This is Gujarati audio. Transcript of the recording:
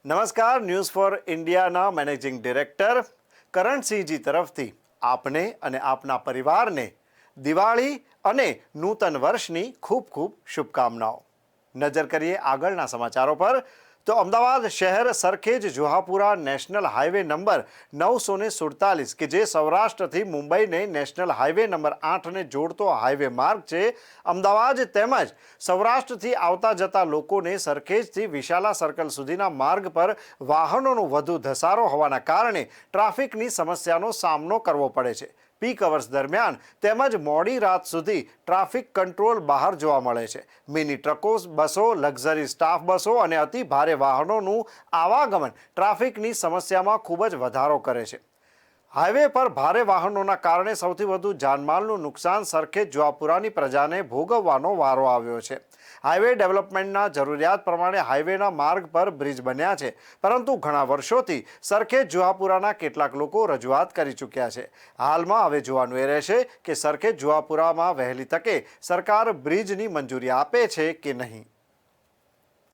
નમસ્કાર, ન્યૂઝ ફોર ઇન્ડિયાના મેનેજિંગ ડિરેક્ટર કરણસિંહજી તરફથી આપને અને આપના પરિવારને દિવાળી અને નૂતન વર્ષની ખૂબ ખૂબ શુભકામનાઓ। નજર કરીએ આગળના સમાચારો પર તો અમદાવાદ શહેર Sarkhej Juhapura national highway number 947 કે જે સૌરાષ્ટ્રથી મુંબઈને નેશનલ હાઈવે નંબર 8ને જોડતો હાઈવે માર્ગ છે। અમદાવાદ તેમજ સૌરાષ્ટ્રથી આવતા જતા લોકોને સરખેજથી વિશાલા સર્કલ સુધીના માર્ગ પર વાહનોનો વધુ ધસારો હોવાના કારણે ટ્રાફિકની સમસ્યાનો સામનો કરવો પડે છે। પીક અવર્સ દરમિયાન તેમજ મોડી રાત સુધી ટ્રાફિક કંટ્રોલ બહાર જોવા મળે છે। મિની ટ્રકો, બસો, લક્ઝરી સ્ટાફ બસો અને અતિ ભારે વાહનોનું આવાગમન ટ્રાફિકની સમસ્યામાં ખૂબ જ વધારો કરે છે। હાઈવે પર ભારે વાહનોના કારણે સૌથી વધુ જાનમાલનું નુકસાન સરખેજ જુહાપુરાની પ્રજાને ભોગવવાનો વારો આવ્યો છે। હાઈવે ડેવલપમેન્ટના જરૂરિયાત પ્રમાણે હાઈવેના માર્ગ પર બ્રિજ બન્યા છે, પરંતુ ઘણા વર્ષોથી સરખેજ જુહાપુરાના કેટલાક લોકો રજૂઆત કરી ચૂક્યા છે। હાલમાં હવે જોવાનું એ રહેશે કે સરખેજ જુહાપુરામાં વહેલી તકે સરકાર બ્રિજની મંજૂરી આપે છે કે નહીં।